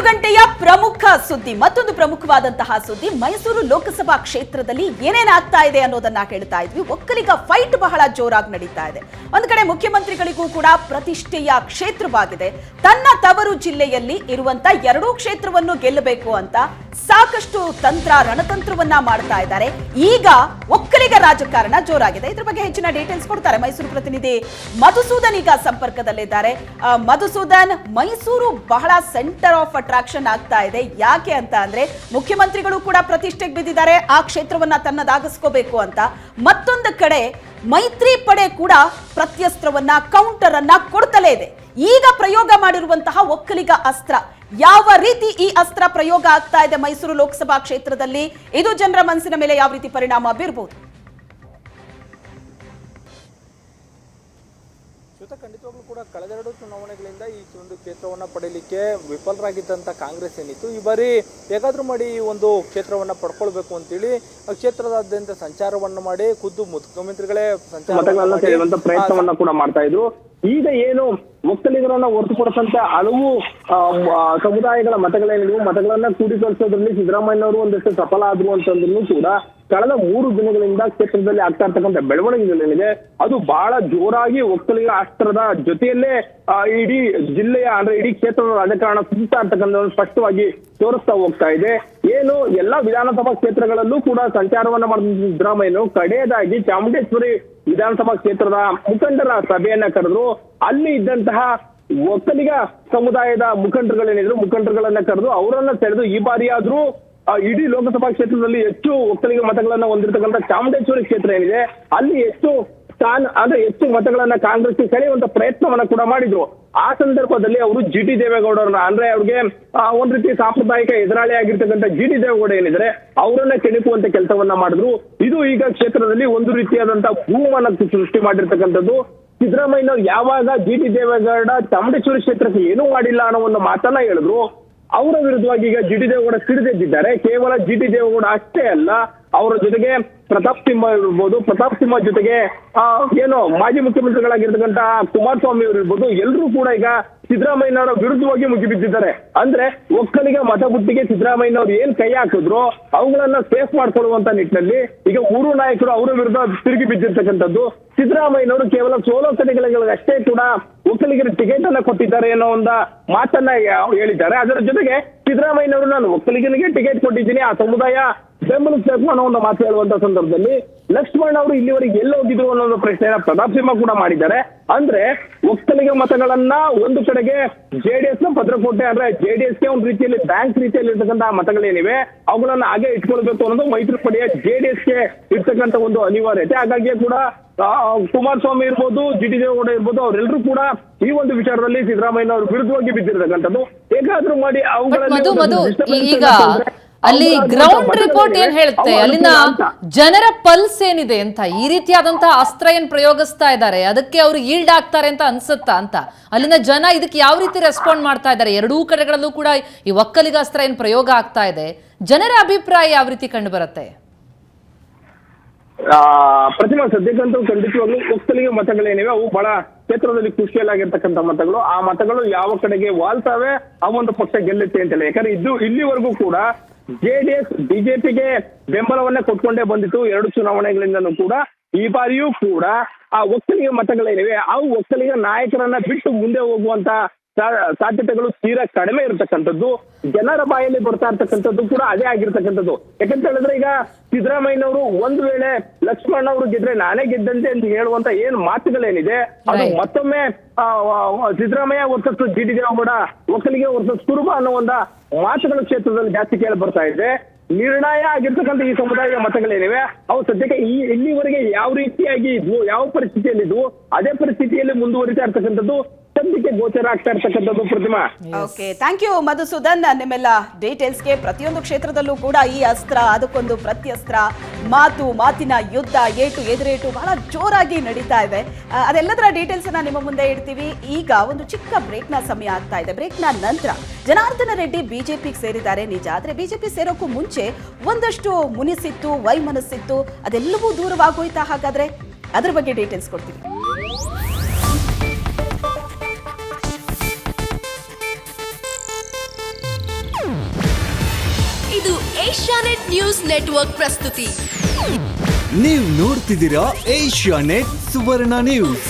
ಗಂಟೆಯ ಪ್ರಮುಖ ಸುದ್ದಿ, ಮತ್ತೊಂದು ಪ್ರಮುಖವಾದಂತಹ ಸುದ್ದಿ, ಮೈಸೂರು ಲೋಕಸಭಾ ಕ್ಷೇತ್ರದಲ್ಲಿ ಏನೇನಾಗ್ತಾ ಇದೆ ಅನ್ನೋದನ್ನ ಹೇಳ್ತಾ ಇದ್ವಿ. ಒಕ್ಕಲಿಗ ಫೈಟ್ ಬಹಳ ಜೋರಾಗಿ ನಡೀತಾ ಇದೆ. ಒಂದು ಕಡೆ ಮುಖ್ಯಮಂತ್ರಿಗಳಿಗೂ ಕೂಡ ಪ್ರತಿಷ್ಠೆಯ ಕ್ಷೇತ್ರವಾಗಿದೆ. ತನ್ನ ತವರು ಜಿಲ್ಲೆಯಲ್ಲಿ ಇರುವಂತ ಎರಡೂ ಕ್ಷೇತ್ರವನ್ನು ಗೆಲ್ಲಬೇಕು ಅಂತ ಸಾಕಷ್ಟು ರಣತಂತ್ರವನ್ನ ಮಾಡ್ತಾ ಇದ್ದಾರೆ. ಈಗ ಒಕ್ಕಲಿಗ ರಾಜಕಾರಣ ಜೋರಾಗಿದೆ. ಇದ್ರ ಬಗ್ಗೆ ಹೆಚ್ಚಿನ ಡೀಟೇಲ್ಸ್ ಕೊಡ್ತಾರೆ ಮೈಸೂರು ಪ್ರತಿನಿಧಿ ಮಧುಸೂದನ್ ಈಗ ಸಂಪರ್ಕದಲ್ಲಿದ್ದಾರೆ. ಮಧುಸೂದನ್, ಮೈಸೂರು ಬಹಳ ಸೆಂಟರ್ ಆಫ್ ಅಟ್ರಾಕ್ಷನ್ ಆಗ್ತಾ ಇದೆ. ಯಾಕೆ ಅಂತ ಅಂದ್ರೆ ಮುಖ್ಯಮಂತ್ರಿಗಳು ಕೂಡ ಪ್ರತಿಷ್ಠೆಗೆ ಬಿದ್ದಿದ್ದಾರೆ, ಆ ಕ್ಷೇತ್ರವನ್ನ ತನ್ನದಾಗಿಸ್ಕೋಬೇಕು ಅಂತ. ಮತ್ತೊಂದು ಕಡೆ ಮೈತ್ರಿ ಪಡೆ ಕೂಡ ಪ್ರತ್ಯಸ್ತ್ರವನ್ನ, ಕೌಂಟರ್ ಅನ್ನ ಕೊಡ್ತಲೇ ಇದೆ. ಈಗ ಪ್ರಯೋಗ ಮಾಡಿರುವಂತಹ ಒಕ್ಕಲಿಗ ಅಸ್ತ್ರ, ಯಾವ ರೀತಿ ಈ ಅಸ್ತ್ರ ಪ್ರಯೋಗ ಆಗ್ತಾ ಇದೆ ಮೈಸೂರು ಲೋಕಸಭಾ ಕ್ಷೇತ್ರದಲ್ಲಿ, ಇದು ಜನರ ಮನಸ್ಸಿನ ಮೇಲೆ ಯಾವ ರೀತಿ ಪರಿಣಾಮ ಬೀರಬಹುದು? ಖಂಡಿತವಾಗ್ಲೂ ಕೂಡ ಕಳೆದೆರಡು ಚುನಾವಣೆಗಳಿಂದ ಈ ಒಂದು ಕ್ಷೇತ್ರವನ್ನು ಪಡೆಯಲಿಕ್ಕೆ ವಿಫಲರಾಗಿದ್ದಂಥ ಕಾಂಗ್ರೆಸ್ ಏನಿತ್ತು, ಈ ಬಾರಿ ಹೇಗಾದ್ರೂ ಮಾಡಿ ಈ ಒಂದು ಕ್ಷೇತ್ರವನ್ನು ಪಡ್ಕೊಳ್ಬೇಕು ಅಂತೇಳಿ ಕ್ಷೇತ್ರದಾದ್ಯಂತ ಸಂಚಾರವನ್ನು ಮಾಡಿ ಖುದ್ದು ಮುಖ್ಯಮಂತ್ರಿಗಳೇ ಸಂಚಾರ ಪ್ರಯತ್ನವನ್ನ ಕೂಡ ಮಾಡ್ತಾ ಇದ್ರು. ಈಗ ಏನು ಒಕ್ಕಲಿಗರನ್ನ ಹೊರತುಪಡಿಸಂತ ಹಲವು ಸಮುದಾಯಗಳ ಮತಗಳನ್ನ ಕೂಡಿಕಳಿಸೋದ್ರಲ್ಲಿ ಸಿದ್ದರಾಮಯ್ಯನವರು ಒಂದಷ್ಟು ಸಫಲ ಆದ್ರು ಅಂತಂದ್ರೂ ಕೂಡ ಕಳೆದ 3 ದಿನಗಳಿಂದ ಕ್ಷೇತ್ರದಲ್ಲಿ ಆಗ್ತಾ ಇರ್ತಕ್ಕಂಥ ಬೆಳವಣಿಗೆಗಳೇನಿದೆ ಅದು ಬಹಳ ಜೋರಾಗಿ ಒಕ್ಕಲಿಗ ಅಸ್ತ್ರದ ಜೊತೆಯಲ್ಲೇ ಇಡೀ ಜಿಲ್ಲೆಯ ಅಂದ್ರೆ ಇಡೀ ಕ್ಷೇತ್ರದ ರಾಜಕಾರಣ ಕುಸಿತಾ ಇರ್ತಕ್ಕಂಥ ಸ್ಪಷ್ಟವಾಗಿ ತೋರಿಸ್ತಾ ಹೋಗ್ತಾ ಇದೆ. ಏನು ಎಲ್ಲಾ ವಿಧಾನಸಭಾ ಕ್ಷೇತ್ರಗಳಲ್ಲೂ ಕೂಡ ಸಂಚಾರವನ್ನ ಮಾಡಿದ ಸಿದ್ದರಾಮಯ್ಯನವರು ಕಡೆಯದಾಗಿ ಚಾಮುಂಡೇಶ್ವರಿ ವಿಧಾನಸಭಾ ಕ್ಷೇತ್ರದ ಮುಖಂಡರ ಸಭೆಯನ್ನ ಕರೆದ್ರು. ಅಲ್ಲಿ ಇದ್ದಂತಹ ಒಕ್ಕಲಿಗ ಸಮುದಾಯದ ಮುಖಂಡರುಗಳನ್ನ ಕರೆದು ಅವರನ್ನ ಸೆಳೆದು ಈ ಬಾರಿಯಾದ್ರೂ ಇಡೀ ಲೋಕಸಭಾ ಕ್ಷೇತ್ರದಲ್ಲಿ ಹೆಚ್ಚು ಒಕ್ಕಲಿಗ ಮತಗಳನ್ನ ಹೊಂದಿರತಕ್ಕಂಥ ಚಾಮುಂಡೇಶ್ವರಿ ಕ್ಷೇತ್ರ ಏನಿದೆ ಅಲ್ಲಿ ಹೆಚ್ಚು ಹೆಚ್ಚು ಮತಗಳನ್ನ ಕಾಂಗ್ರೆಸ್ ಸೆಳೆಯುವಂತ ಪ್ರಯತ್ನವನ್ನ ಕೂಡ ಮಾಡಿದ್ರು. ಆ ಸಂದರ್ಭದಲ್ಲಿ ಅವರು ಜಿ.ಟಿ. ದೇವೇಗೌಡರನ್ನ ಅಂದ್ರೆ ಅವ್ರಿಗೆ ಒಂದ್ ರೀತಿ ಸಾಂಪ್ರದಾಯಿಕ ಎದುರಾಳಿ ಆಗಿರ್ತಕ್ಕಂಥ ಜಿ.ಟಿ. ದೇವೇಗೌಡ ಏನಿದ್ರೆ ಅವರನ್ನ ಕೆಣಕುವಂತ ಕೆಲಸವನ್ನ ಮಾಡಿದ್ರು. ಇದು ಈಗ ಕ್ಷೇತ್ರದಲ್ಲಿ ಒಂದು ರೀತಿಯಾದಂತಹ ಭೂಮನ ಸೃಷ್ಟಿ ಮಾಡಿರ್ತಕ್ಕಂಥದ್ದು. ಸಿದ್ದರಾಮಯ್ಯನವರು ಯಾವಾಗ ಜಿ.ಟಿ. ದೇವೇಗೌಡ ಚಾಮುಂಡೇಶ್ವರಿ ಕ್ಷೇತ್ರಕ್ಕೆ ಏನೂ ಮಾಡಿಲ್ಲ ಅನ್ನೋ ಒಂದು ಮಾತನ್ನ ಹೇಳಿದ್ರು, ಅವರ ವಿರುದ್ಧವಾಗಿ ಈಗ ಜಿ.ಟಿ. ದೇವೇಗೌಡ ಸಿಡಿದೆದ್ದಿದ್ದಾರೆ. ಕೇವಲ ಜಿ.ಟಿ. ದೇವೇಗೌಡ ಅಷ್ಟೇ ಅಲ್ಲ, ಅವರ ಜೊತೆಗೆ ಪ್ರತಾಪ್ ಸಿಂಹ ಇರ್ಬೋದು, ಪ್ರತಾಪ್ ಸಿಂಹ ಜೊತೆಗೆ ಏನು ಮಾಜಿ ಮುಖ್ಯಮಂತ್ರಿಗಳಾಗಿರ್ತಕ್ಕಂಥ ಕುಮಾರಸ್ವಾಮಿ ಅವರು ಇರ್ಬೋದು, ಎಲ್ಲರೂ ಕೂಡ ಈಗ ಸಿದ್ದರಾಮಯ್ಯನವರ ವಿರುದ್ಧವಾಗಿ ಮುಗಿಬಿದ್ದಿದ್ದಾರೆ. ಅಂದ್ರೆ ಒಕ್ಕಲಿಗ ಮತಬುಟ್ಟಿಗೆ ಸಿದ್ದರಾಮಯ್ಯನವರು ಏನ್ ಕೈ ಹಾಕಿದ್ರು ಅವುಗಳನ್ನ ಸೇಫ್ ಮಾಡ್ಕೊಳ್ಳುವಂತ ನಿಟ್ಟಿನಲ್ಲಿ ಈಗ 3 ನಾಯಕರು ಅವರ ವಿರುದ್ಧ ತಿರುಗಿ ಬಿದ್ದಿರ್ತಕ್ಕಂಥದ್ದು. ಸಿದ್ದರಾಮಯ್ಯನವರು ಕೇವಲ ಸೋಲೋ ಕಡೆಗಳಿಗಷ್ಟೇ ಕೂಡ ಒಕ್ಕಲಿಗರ ಟಿಕೆಟ್ ಅನ್ನ ಕೊಟ್ಟಿದ್ದಾರೆ ಅನ್ನೋ ಒಂದು ಮಾತನ್ನ ಹೇಳಿದ್ದಾರೆ. ಅದರ ಜೊತೆಗೆ ಸಿದ್ದರಾಮಯ್ಯನವರು ನಾನು ಒಕ್ಕಲಿಗನಿಗೆ ಟಿಕೆಟ್ ಕೊಟ್ಟಿದ್ದೀನಿ, ಆ ಸಮುದಾಯ ಬೆಂಬಲಿಸಬೇಕು ಅನ್ನೋ ಒಂದು ಮಾತು ಹೇಳುವಂತ ಸಂದರ್ಭದಲ್ಲಿ ಲಕ್ಷ್ಮಣ್ ಅವರು ಇಲ್ಲಿವರೆಗೆ ಎಲ್ಲ ಹೋಗಿದ್ರು ಅನ್ನೋ ಒಂದು ಪ್ರಶ್ನೆಯನ್ನ ಪ್ರತಾಪ್ ಸಿಂಹ ಕೂಡ ಮಾಡಿದ್ದಾರೆ. ಅಂದ್ರೆ ಒಕ್ಕಲಿಗ ಮತಗಳನ್ನ ಒಂದು ಕಡೆಗೆ ಜೆಡಿಎಸ್ ನ ಭದ್ರಕೋಟೆ ಅಂದ್ರೆ ಜೆಡಿಎಸ್ಗೆ ಒಂದು ರೀತಿಯಲ್ಲಿ ಬ್ಯಾಂಕ್ ರೀತಿಯಲ್ಲಿ ಇರ್ತಕ್ಕಂತಹ ಮತಗಳೇನಿವೆ ಅವುಗಳನ್ನ ಹಾಗೆ ಇಟ್ಕೊಳ್ಬೇಕು ಅನ್ನೋದು ಮೈತ್ರಿ ಪಡೆಯ ಜೆಡಿಎಸ್ಗೆ ಇರ್ತಕ್ಕಂಥ ಒಂದು ಅನಿವಾರ್ಯತೆ. ಹಾಗಾಗಿ ಕೂಡ ಕುಮಾರಸ್ವಾಮಿ ಇರ್ಬೋದು, ಜಿ.ಟಿ. ದೇವೇಗೌಡ ಇರ್ಬೋದು, ಅವರೆಲ್ಲರೂ ಕೂಡ ಈ ಒಂದು ವಿಚಾರದಲ್ಲಿ ಸಿದ್ದರಾಮಯ್ಯನವರು ವಿರುದ್ಧವಾಗಿ ಬಿದ್ದಿರತಕ್ಕಂಥದ್ದು. ಹೇಗಾದ್ರೂ ಮಾಡಿ ಅವುಗಳಲ್ಲಿ ಈಗ ಅಲ್ಲಿ ಗ್ರೌಂಡ್ ರಿಪೋರ್ಟ್ ಏನ್ ಹೇಳುತ್ತೆ, ಅಲ್ಲಿನ ಜನರ ಪಲ್ಸ್ ಏನಿದೆ ಅಂತ, ಈ ರೀತಿಯಾದಂತಹ ಅಸ್ತ್ರ ಏನ್ ಪ್ರಯೋಗಿಸ್ತಾ ಇದ್ದಾರೆ ಅದಕ್ಕೆ ಅವರು ಈಲ್ಡ್ ಆಗ್ತಾರೆ ಅಂತ ಅನ್ಸುತ್ತಾ ಅಂತ, ಅಲ್ಲಿನ ಜನ ಇದಕ್ಕೆ ಯಾವ ರೀತಿ ರೆಸ್ಪಾಂಡ್ ಮಾಡ್ತಾ ಇದ್ದಾರೆ? ಎರಡೂ ಕಡೆಗಳಲ್ಲೂ ಕೂಡ ಈ ಒಕ್ಕಲಿಗ ಅಸ್ತ್ರ ಏನ್ ಪ್ರಯೋಗ ಆಗ್ತಾ ಇದೆ, ಜನರ ಅಭಿಪ್ರಾಯ ಯಾವ ರೀತಿ ಕಂಡು ಬರುತ್ತೆ? ಪ್ರತಿಮಾ, ಸದ್ಯಕ್ಕಂತೂ ಖಂಡಿತವಾಗ್ಲೂ ಒಕ್ಕಲಿಗ ಮತಗಳೇನಿವೆ ಅವು ಬಹಳ ಕ್ಷೇತ್ರದಲ್ಲಿ ಖುಷಿಯಲ್ಲಾಗಿರ್ತಕ್ಕಂಥ ಮತಗಳು. ಆ ಮತಗಳು ಯಾವ ಕಡೆಗೆ ವಾಲ್ತಾವೆ ಆ ಒಂದು ಪಕ್ಷ ಗೆಲ್ಲುತ್ತೆ ಅಂತೇಳಿ. ಯಾಕಂದ್ರೆ ಇಲ್ಲಿವರೆಗೂ ಕೂಡ ಜೆಡಿಎಸ್ ಬಿಜೆಪಿಗೆ ಬೆಂಬಲವನ್ನ ಕೊಟ್ಕೊಂಡೇ ಬಂದಿತ್ತು 2 ಚುನಾವಣೆಗಳಿಂದಲೂ ಕೂಡ. ಈ ಬಾರಿಯೂ ಕೂಡ ಆ ಒಕ್ಕಲಿಗ ಮತಗಳೇನಿವೆ ಅವು ಒಕ್ಕಲಿಗ ನಾಯಕರನ್ನ ಬಿಟ್ಟು ಮುಂದೆ ಹೋಗುವಂತ ಸಾಧ್ಯತೆಗಳು ತೀರಾ ಕಡಿಮೆ ಇರತಕ್ಕಂಥದ್ದು. ಜನರ ಬಾಯಲ್ಲಿ ಬರ್ತಾ ಇರ್ತಕ್ಕಂಥದ್ದು ಕೂಡ ಅದೇ ಆಗಿರ್ತಕ್ಕಂಥದ್ದು. ಯಾಕಂತ ಹೇಳಿದ್ರೆ ಈಗ ಸಿದ್ದರಾಮಯ್ಯನವರು ಒಂದು ವೇಳೆ ಲಕ್ಷ್ಮಣ್ ಅವರು ಗೆದ್ರೆ ನಾನೇ ಗೆದ್ದಂತೆ ಅಂತ ಹೇಳುವಂತ ಏನ್ ಮಾತುಗಳೇನಿದೆ ಅದು ಮತ್ತೊಮ್ಮೆ ಸಿದ್ದರಾಮಯ್ಯ ವರ್ಸಸ್ ಜಿ.ಟಿ. ದೇವೇಗೌಡ, ಒಕ್ಕಲಿಗೆ ವರ್ಸಸ್ ಕುರುಬ ಅನ್ನೋ ಒಂದು ಮಾತುಗಳ ಕ್ಷೇತ್ರದಲ್ಲಿ ಜಾಸ್ತಿ ಕೇಳಿ ಬರ್ತಾ ಇದೆ. ನಿರ್ಣಯ ಆಗಿರ್ತಕ್ಕಂಥ ಈ ಸಮುದಾಯದ ಮತಗಳೇನಿವೆ ಅವು ಸದ್ಯಕ್ಕೆ ಇಲ್ಲಿವರೆಗೆ ಯಾವ ರೀತಿಯಾಗಿ ಇದ್ವು, ಯಾವ ಪರಿಸ್ಥಿತಿಯಲ್ಲಿ ಇದ್ವು, ಅದೇ ಪರಿಸ್ಥಿತಿಯಲ್ಲಿ ಮುಂದುವರಿತಾ ಇರ್ತಕ್ಕಂಥದ್ದು ಸದ್ಯಕ್ಕೆ ಗೋಚರ ಆಗ್ತಾ ಇರ್ತಕ್ಕಂಥದ್ದು. ಪ್ರತಿಮಾ, ಓಕೆ, ಥ್ಯಾಂಕ್ ಯು ಮಧುಸೂದನ್ ನಿಮ್ಮೆಲ್ಲ ಡೀಟೇಲ್ಸ್ಗೆ. ಪ್ರತಿಯೊಂದು ಕ್ಷೇತ್ರದಲ್ಲೂ ಕೂಡ ಈ ಅಸ್ತ್ರ ಅದಕ್ಕೊಂದು ಪ್ರತ್ಯಸ್ತ್ರ, ಮಾತಿನ ಯುದ್ಧ, ಎದುರೇಟು ಬಹಳ ಜೋರಾಗಿ ನಡೀತಾ ಇದೆ. ಅದೆಲ್ಲದರ ಡೀಟೇಲ್ಸ್ ಅನ್ನ ನಿಮ್ಮ ಮುಂದೆ ಇಡ್ತೀವಿ. ಈಗ ಒಂದು ಚಿಕ್ಕ ಬ್ರೇಕ್ನ ಸಮಯ ಆಗ್ತಾ ಇದೆ. ಬ್ರೇಕ್ನ ನಂತರ ಜನಾರ್ದನ ರೆಡ್ಡಿ ಬಿಜೆಪಿಗೆ ಸೇರಿದ್ದಾರೆ ನಿಜ, ಆದ್ರೆ ಬಿಜೆಪಿ ಸೇರೋಕ್ಕೂ ಮುಂಚೆ ಒಂದಷ್ಟು ಮುನಿಸಿತ್ತು, ವೈಮನಸ್ಸಿತ್ತು, ಅದೆಲ್ಲವೂ ದೂರವಾಗೋಯ್ತಾ? ಹಾಗಾದ್ರೆ ಅದ್ರ ಬಗ್ಗೆ ಡೀಟೇಲ್ಸ್ ಕೊಡ್ತೀವಿ. ಇದು ಏಷ್ಯಾನೆಟ್ ನ್ಯೂಸ್ ನೆಟ್ವರ್ಕ್ ಪ್ರಸ್ತುತಿ. ನೀವು ನೋಡ್ತಿದ್ದೀರಾ ಏಷ್ಯಾನೆಟ್ ಸುವರ್ಣ ನ್ಯೂಸ್.